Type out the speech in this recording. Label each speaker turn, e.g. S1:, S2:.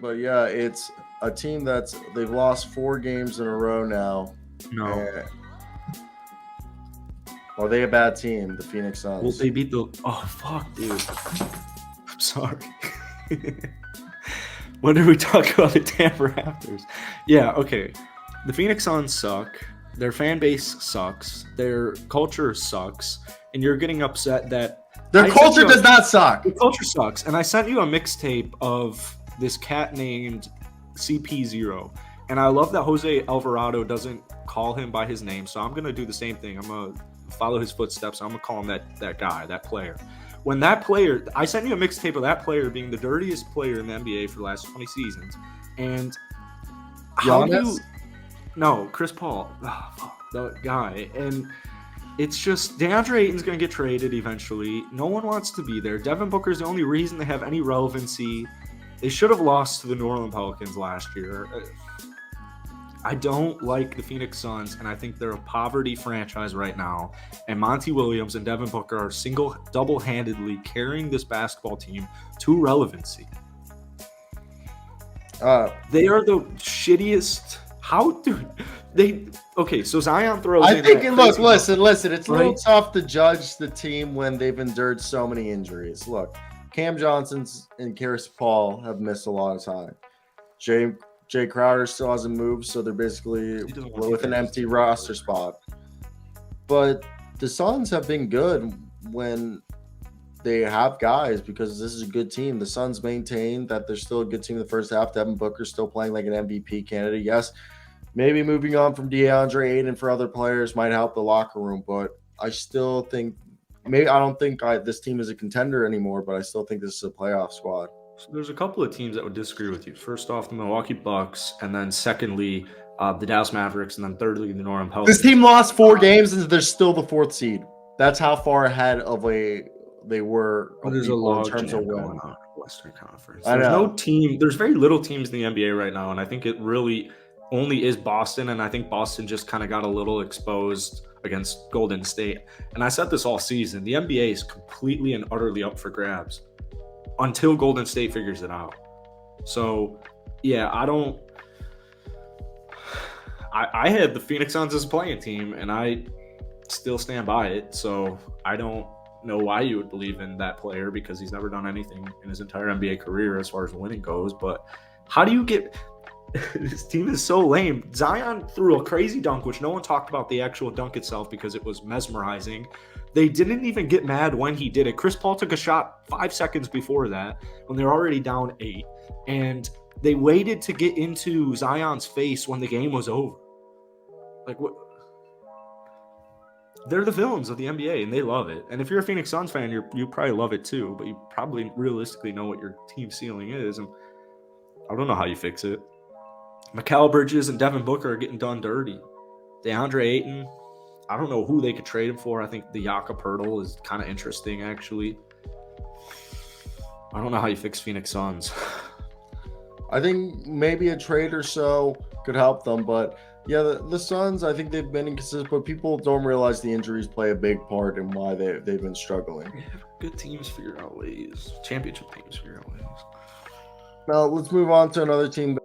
S1: But yeah, it's a team they've lost 4 games in a row now.
S2: No.
S1: And, are they a bad team, the Phoenix Suns?
S2: Well, they beat the. Oh fuck, dude. I'm sorry. When did we talk about the Tampa Raptors? Yeah, okay. The Phoenix Suns suck. Their fan base sucks. Their culture sucks. And you're getting upset that
S1: Their culture does not suck.
S2: The culture sucks. And I sent you a mixtape of this cat named CP0. And I love that Jose Alvarado doesn't call him by his name. So I'm going to do the same thing. I'm going to follow his footsteps. I'm going to call him that guy, that player. When that player, I sent you a mixtape of that player being the dirtiest player in the NBA for the last 20 seasons. And how do you... No, Chris Paul. Oh, fuck, the guy. And it's just DeAndre Ayton's going to get traded eventually. No one wants to be there. Devin Booker's the only reason they have any relevancy. They should have lost to the New Orleans Pelicans last year. I don't like the Phoenix Suns, and I think they're a poverty franchise right now. And Monty Williams and Devin Booker are double-handedly carrying this basketball team to relevancy. They are the shittiest. How do they? Okay, so Zion throws.
S1: I think. Look, listen. It's a little tough to judge the team when they've endured so many injuries. Look, Cam Johnson's and Chris Paul have missed a lot of time. Jay Crowder still hasn't moved, so they're basically with an empty roster spot. But the Suns have been good when they have guys because this is a good team. The Suns maintain that they're still a good team in the first half. Devin Booker's still playing like an MVP candidate. Yes, maybe moving on from DeAndre Ayton for other players might help the locker room, but I still think I don't think this team is a contender anymore, but I still think this is a playoff squad.
S2: So there's a couple of teams that would disagree with you. First off, the Milwaukee Bucks, and then secondly, the Dallas Mavericks, and then thirdly, the New Orleans Pelicans.
S1: This team lost 4 games, and they're still the 4th seed. That's how far ahead of they were.
S2: Well, there's a lot in terms of going on in the Western Conference. There's very little teams in the NBA right now, and I think it really only is Boston, and I think Boston just kind of got a little exposed against Golden State. And I said this all season, the NBA is completely and utterly up for grabs until Golden State figures it out. So, yeah, I had the Phoenix Suns as a playing team, and I still stand by it. So I don't know why you would believe in that player because he's never done anything in his entire NBA career as far as winning goes. But how do you get – this team is so lame. Zion threw a crazy dunk, which no one talked about the actual dunk itself because it was mesmerizing. They didn't even get mad when he did it. Chris Paul took a shot 5 seconds before that when they were already down 8. And they waited to get into Zion's face when the game was over. Like, what? They're the villains of the NBA, and they love it. And if you're a Phoenix Suns fan, you probably love it too, but you probably realistically know what your team ceiling is. And I don't know how you fix it. Mikal Bridges and Devin Booker are getting done dirty. DeAndre Ayton, I don't know who they could trade him for. I think the Jakob Poeltl is kind of interesting, actually. I don't know how you fix Phoenix Suns.
S1: I think maybe a trade or so could help them, but yeah, the Suns, I think they've been inconsistent, but people don't realize the injuries play a big part in why they've been struggling.
S2: Yeah, good teams figure out ways. Championship teams figure out ways.
S1: Now, let's move on to another team